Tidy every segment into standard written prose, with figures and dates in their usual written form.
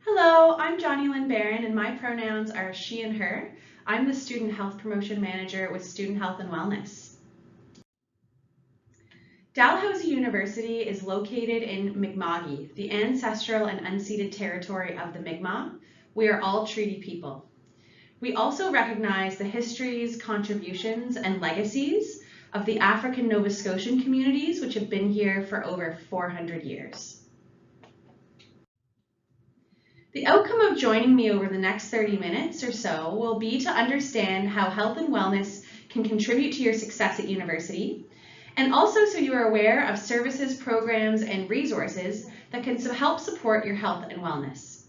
Hello, I'm Johnny Lynn Barron and my pronouns are she and her. I'm the Student Health Promotion Manager with Student Health and Wellness. Dalhousie University is located in Mi'kma'ki, the ancestral and unceded territory of the Mi'kmaq. We are all treaty people. We also recognize the histories, contributions, and legacies of the African Nova Scotian communities which have been here for over 400 years. The outcome of joining me over the next 30 minutes or so will be to understand how health and wellness can contribute to your success at university, and also so you are aware of services, programs, and resources that can help support your health and wellness.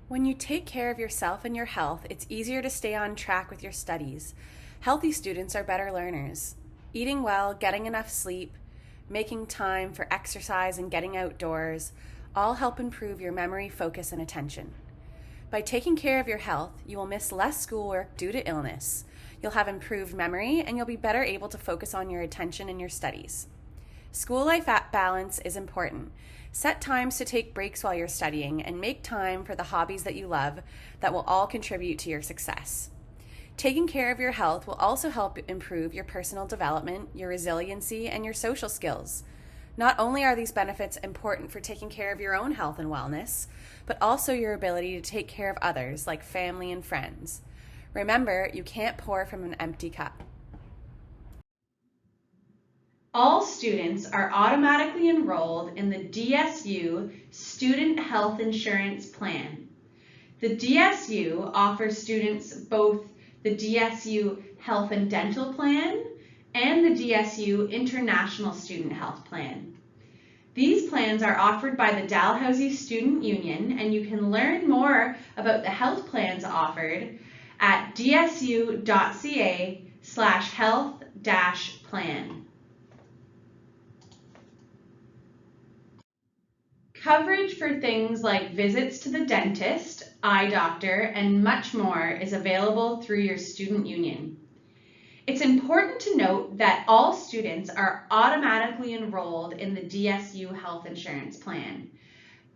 When you take care of yourself and your health, it's easier to stay on track with your studies. Healthy students are better learners. Eating well, getting enough sleep, making time for exercise and getting outdoors all help improve your memory, focus, and attention. By taking care of your health, you will miss less schoolwork due to illness. You'll have improved memory and you'll be better able to focus on your attention in your studies. School-life balance is important. Set times to take breaks while you're studying and make time for the hobbies that you love that will all contribute to your success. Taking care of your health will also help improve your personal development, your resiliency, and your social skills. Not only are these benefits important for taking care of your own health and wellness, but also your ability to take care of others like family and friends. Remember, you can't pour from an empty cup. All students are automatically enrolled in the DSU Student Health Insurance Plan. The DSU offers students both the DSU Health and Dental Plan and the DSU International Student Health Plan. These plans are offered by the Dalhousie Student Union, and you can learn more about the health plans offered at dsu.ca/health-plan. Coverage for things like visits to the dentist, eye doctor, and much more is available through your student union. It's important to note that all students are automatically enrolled in the DSU Health Insurance Plan.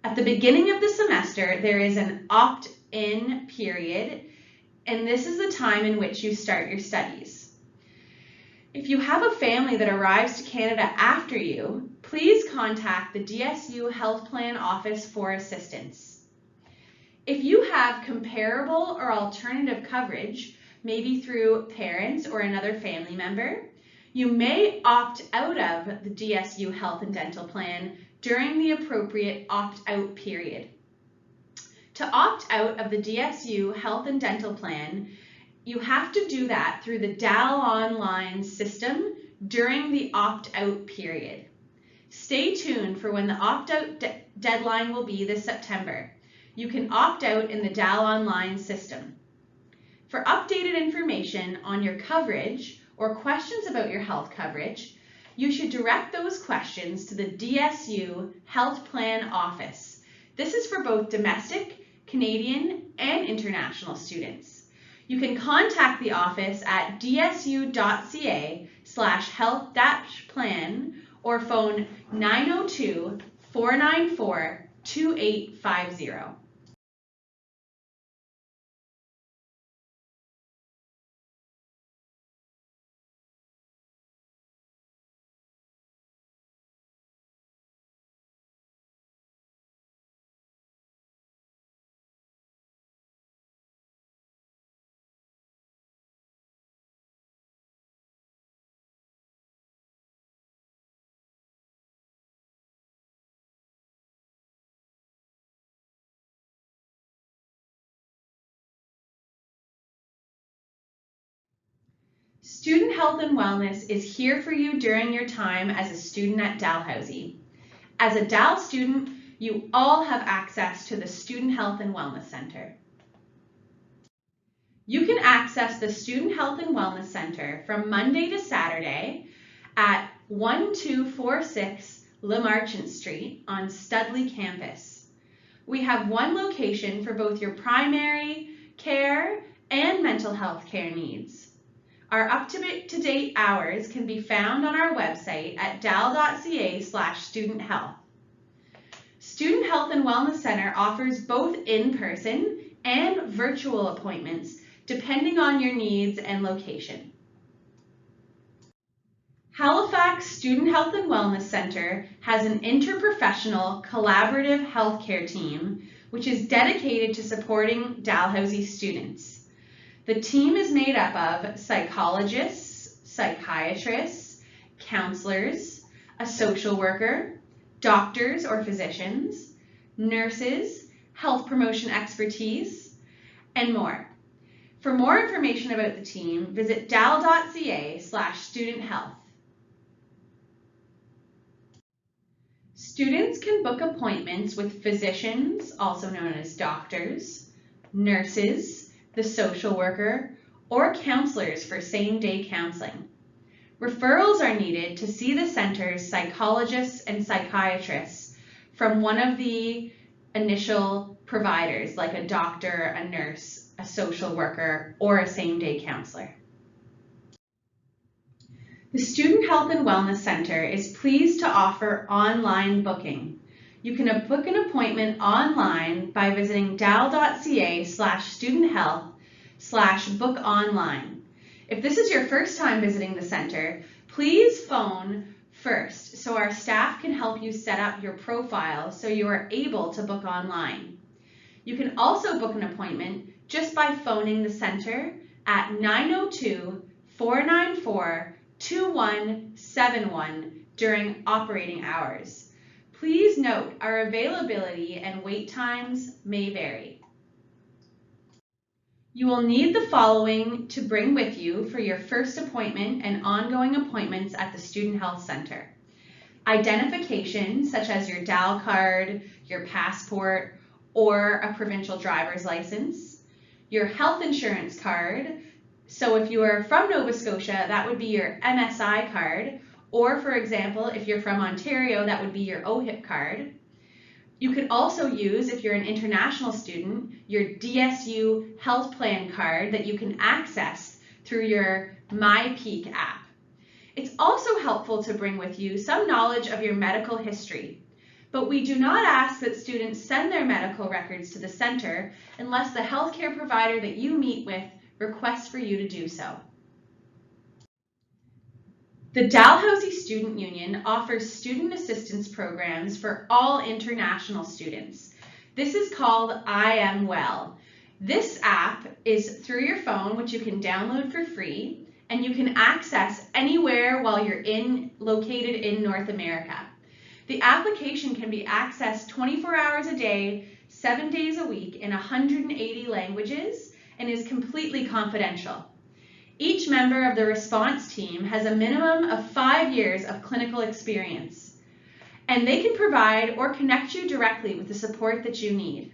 At the beginning of the semester, there is an opt-in period, and this is the time in which you start your studies. If you have a family that arrives to Canada after you, please contact the DSU Health Plan Office for assistance. If you have comparable or alternative coverage, maybe through parents or another family member, you may opt out of the DSU Health and Dental Plan during the appropriate opt-out period. To opt out of the DSU Health and Dental Plan, you have to do that through the DAL Online system during the opt-out period. Stay tuned for when the opt-out deadline will be this September. You can opt out in the DAL Online system. For updated information on your coverage or questions about your health coverage, you should direct those questions to the DSU Health Plan Office. This is for both domestic, Canadian, and international students. You can contact the office at dsu.ca/health-plan or phone 902-494-2850. Student Health and Wellness is here for you during your time as a student at Dalhousie. As a DAL student, you all have access to the Student Health and Wellness Center. You can access the Student Health and Wellness Center from Monday to Saturday at 1246 Le Marchant Street on Studley campus. We have one location for both your primary care and mental health care needs. Our up-to-date hours can be found on our website at dal.ca/studenthealth. Student Health and Wellness Center offers both in-person and virtual appointments depending on your needs and location. Halifax Student Health and Wellness Center has an interprofessional collaborative healthcare team which is dedicated to supporting Dalhousie students. The team is made up of psychologists, psychiatrists, counselors, a social worker, doctors or physicians, nurses, health promotion expertise, and more. For more information about the team, visit dal.ca/studenthealth. Students can book appointments with physicians, also known as doctors, nurses, the social worker, or counselors for same-day counseling. Referrals are needed to see the center's psychologists and psychiatrists from one of the initial providers, like a doctor, a nurse, a social worker, or a same-day counselor. The Student Health and Wellness Center is pleased to offer online booking. You can book an appointment online by visiting dal.ca/studenthealth/book-online. If this is your first time visiting the center, please phone first so our staff can help you set up your profile so you are able to book online. You can also book an appointment just by phoning the center at 902-494-2171 during operating hours. Please note our availability and wait times may vary. You will need the following to bring with you for your first appointment and ongoing appointments at the Student Health Center. Identification, such as your DAL card, your passport, or a provincial driver's license. Your health insurance card. So if you are from Nova Scotia, that would be your MSI card. Or for example, if you're from Ontario, that would be your OHIP card. You could also use, if you're an international student, your DSU health plan card that you can access through your Mypeak app. It's also helpful to bring with you some knowledge of your medical history, but we do not ask that students send their medical records to the center unless the healthcare provider that you meet with requests for you to do so. The Dalhousie Student Union offers student assistance programs for all international students. This is called I Am Well. This app is through your phone, which you can download for free, and you can access anywhere while you're located in North America. The application can be accessed 24 hours a day, 7 days a week in 180 languages and is completely confidential. Each member of the response team has a minimum of 5 years of clinical experience, and they can provide or connect you directly with the support that you need.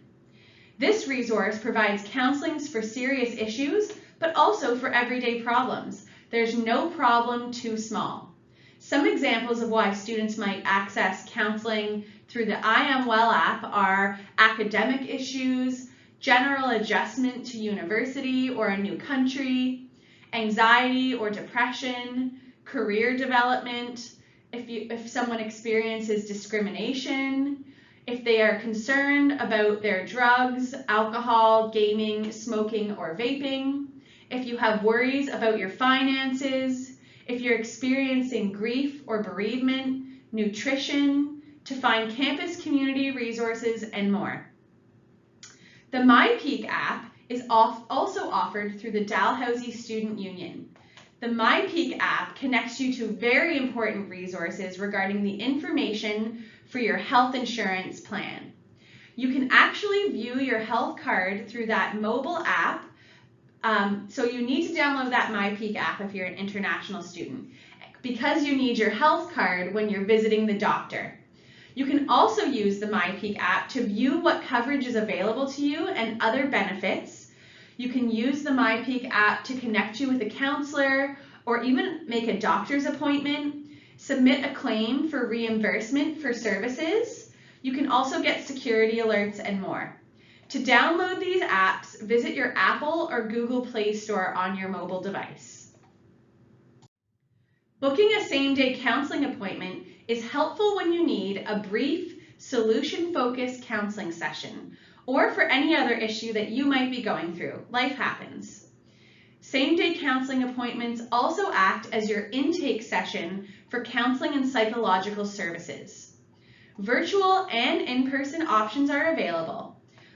This resource provides counseling for serious issues, but also for everyday problems. There's no problem too small. Some examples of why students might access counseling through the I Am Well app are academic issues, general adjustment to university or a new country, anxiety or depression, career development, if someone experiences discrimination, if they are concerned about their drugs, alcohol, gaming, smoking, or vaping, if you have worries about your finances, if you're experiencing grief or bereavement, nutrition, to find campus community resources, and more. The Mypeak app is also offered through the Dalhousie Student Union. The Mypeak app connects you to very important resources regarding the information for your health insurance plan. You can actually view your health card through that mobile app, so you need to download that Mypeak app if you're an international student, because you need your health card when you're visiting the doctor. You can also use the Mypeak app to view what coverage is available to you and other benefits. You can use the Mypeak app to connect you with a counselor or even make a doctor's appointment, submit a claim for reimbursement for services. You can also get security alerts and more. To download these apps, visit your Apple or Google Play Store on your mobile device. Booking a same-day counseling appointment is helpful when you need a brief, solution-focused counseling session, or for any other issue that you might be going through. Life happens. Same-day counseling appointments also act as your intake session for counseling and psychological services. Virtual and in-person options are available.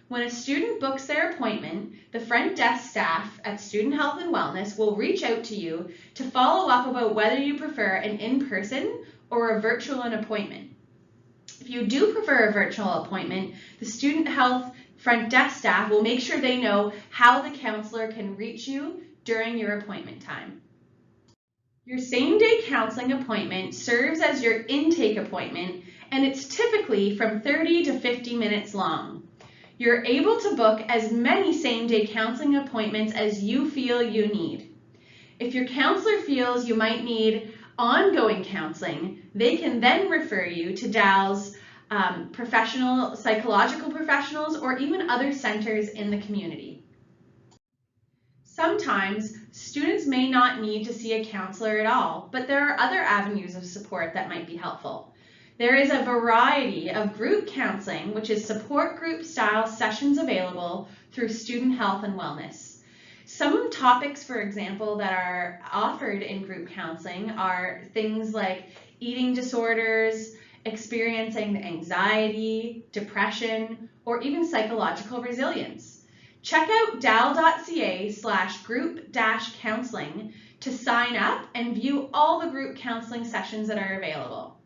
When a student books their appointment, the front desk staff at Student Health and Wellness will reach out to you to follow up about whether you prefer an in-person or a virtual appointment. If you do prefer a virtual appointment, the Student Health front desk staff will make sure they know how the counselor can reach you during your appointment time. Your same-day counseling appointment serves as your intake appointment, and it's typically from 30 to 50 minutes long. You're able to book as many same-day counseling appointments as you feel you need. If your counselor feels you might need ongoing counseling, they can then refer you to DAL's professional psychological professionals or even other centers in the community. Sometimes students may not need to see a counselor at all, but there are other avenues of support that might be helpful. There is a variety of group counseling, which is support group style sessions available through Student Health and Wellness. Some topics, for example, that are offered in group counseling are things like eating disorders, experiencing anxiety, depression, or even psychological resilience. Check out dal.ca/group-counseling to sign up and view all the group counseling sessions that are available.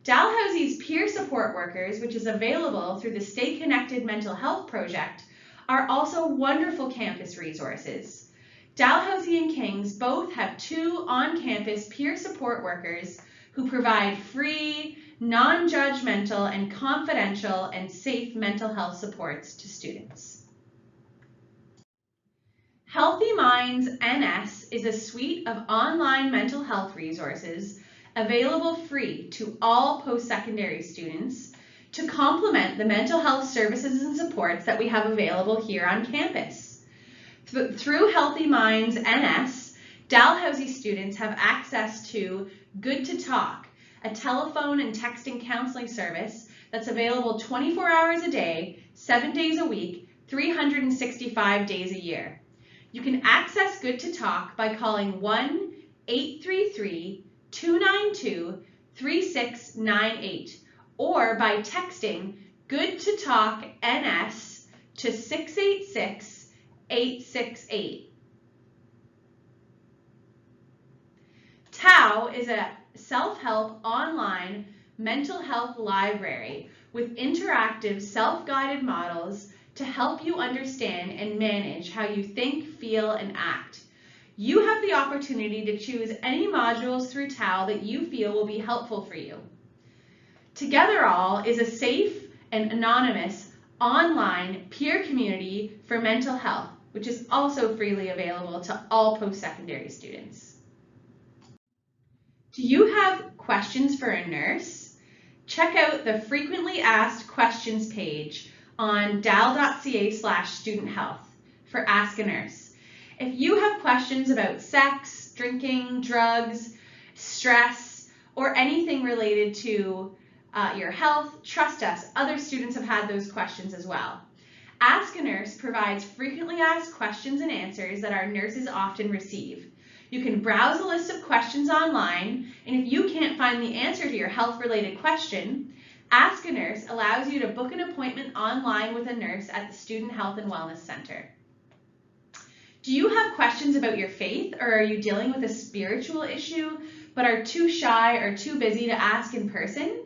Dalhousie's peer support workers, which is available through the Stay Connected Mental Health Project, are also wonderful campus resources. Dalhousie and Kings both have 2 on-campus peer support workers who provide free, non-judgmental, and confidential and safe mental health supports to students. Healthy Minds NS is a suite of online mental health resources available free to all post-secondary students to complement the mental health services and supports that we have available here on campus. Through Healthy Minds NS, Dalhousie students have access to Good to Talk, a telephone and texting counseling service that's available 24 hours a day, 7 days a week, 365 days a year. You can access Good to Talk by calling 1-833-292-3698 or by texting Good to Talk NS to 686-868. TAO is a self-help online mental health library with interactive self-guided models to help you understand and manage how you think, feel, and act. You have the opportunity to choose any modules through TAO that you feel will be helpful for you. Together All is a safe and anonymous online peer community for mental health, which is also freely available to all post-secondary students. Do you have questions for a nurse? Check out the Frequently Asked Questions page on dal.ca/studenthealth for Ask a Nurse. If you have questions about sex, drinking, drugs, stress, or anything related to your health, trust us, other students have had those questions as well. Ask a Nurse provides frequently asked questions and answers that our nurses often receive. You can browse a list of questions online, and if you can't find the answer to your health-related question, Ask a Nurse allows you to book an appointment online with a nurse at the Student Health and Wellness Center. Do you have questions about your faith, or are you dealing with a spiritual issue but are too shy or too busy to ask in person?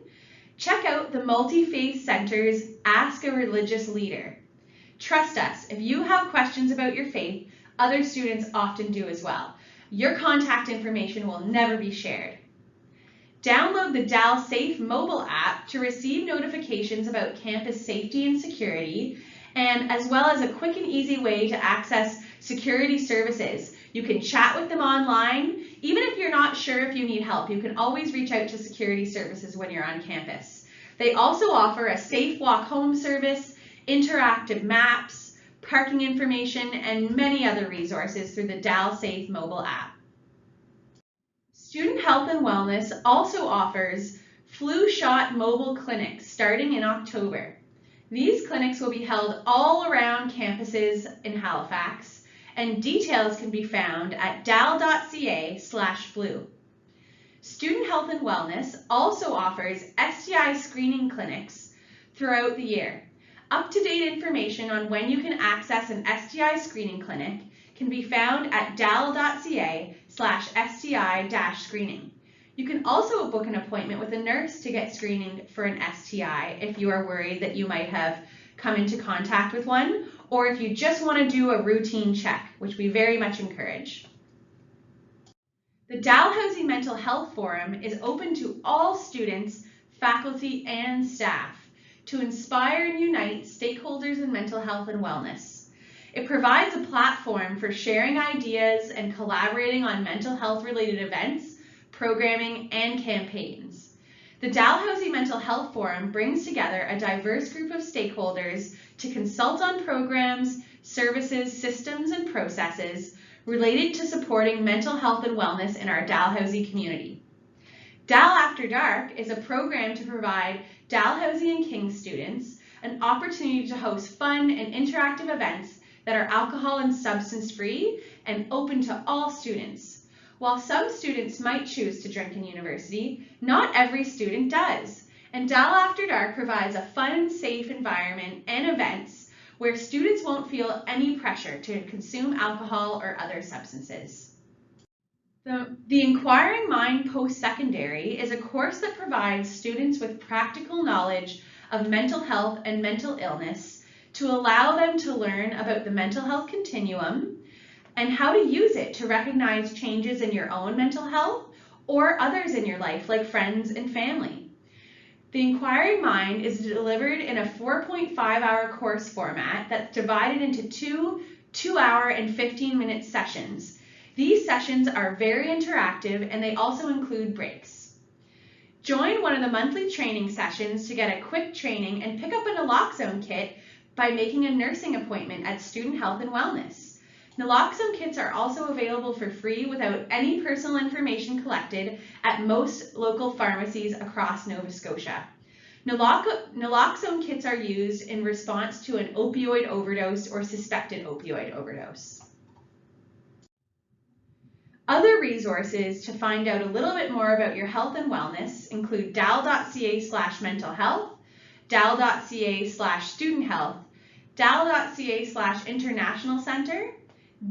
Check out the Multi-Faith Center's Ask a Religious Leader. Trust us, if you have questions about your faith, other students often do as well. Your contact information will never be shared. Download the DAL Safe mobile app to receive notifications about campus safety and security, and as well as a quick and easy way to access security services. You can chat with them online. Even if you're not sure if you need help, you can always reach out to security services when you're on campus. They also offer a safe walk home service, interactive maps, parking information, and many other resources through the DAL Safe mobile app. Student Health and Wellness also offers flu shot mobile clinics starting in October. These clinics will be held all around campuses in Halifax, and details can be found at dal.ca/flu. Student Health and Wellness also offers Sti Screening Clinics throughout the year. Up-to-date information on when you can access an Sti screening clinic can be found at dal.ca/STI-screening. You can also book an appointment with a nurse to get screening for an STI if you are worried that you might have come into contact with one, or if you just want to do a routine check, which we very much encourage. The Dalhousie Mental Health Forum is open to all students, faculty, and staff to inspire and unite stakeholders in mental health and wellness. It provides a platform for sharing ideas and collaborating on mental health related events, programming, and campaigns. The Dalhousie Mental Health Forum brings together a diverse group of stakeholders to consult on programs, services, systems, and processes related to supporting mental health and wellness in our Dalhousie community. Dal After Dark is a program to provide Dalhousie and King students an opportunity to host fun and interactive events that are alcohol and substance free and open to all students. While some students might choose to drink in university, not every student does. And Dal After Dark provides a fun, safe environment and events where students won't feel any pressure to consume alcohol or other substances. The Inquiring Mind Post-Secondary is a course that provides students with practical knowledge of mental health and mental illness to allow them to learn about the mental health continuum and how to use it to recognize changes in your own mental health or others in your life, like friends and family. The Inquiring Mind is delivered in a 4.5-hour course format that's divided into two 2-hour and 15-minute sessions. These sessions are very interactive and they also include breaks. Join one of the monthly training sessions to get a quick training and pick up a naloxone kit by making a nursing appointment at Student Health and Wellness. Naloxone kits are also available for free without any personal information collected at most local pharmacies across Nova Scotia. Naloxone kits are used in response to an opioid overdose or suspected opioid overdose. Other resources to find out a little bit more about your health and wellness include dal.ca/mental health, dal.ca/student health, dal.ca/international center,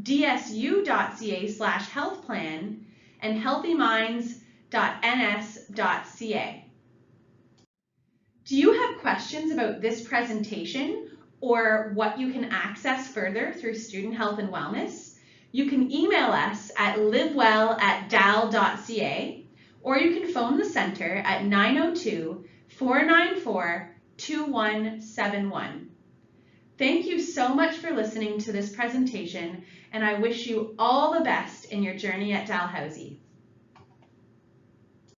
dsu.ca/health plan, and healthyminds.ns.ca. Do you have questions about this presentation or what you can access further through Student Health and Wellness? You can email us at livewell@dal.ca, or you can phone the center at 902-494-2171. Thank you so much for listening to this presentation, and I wish you all the best in your journey at Dalhousie.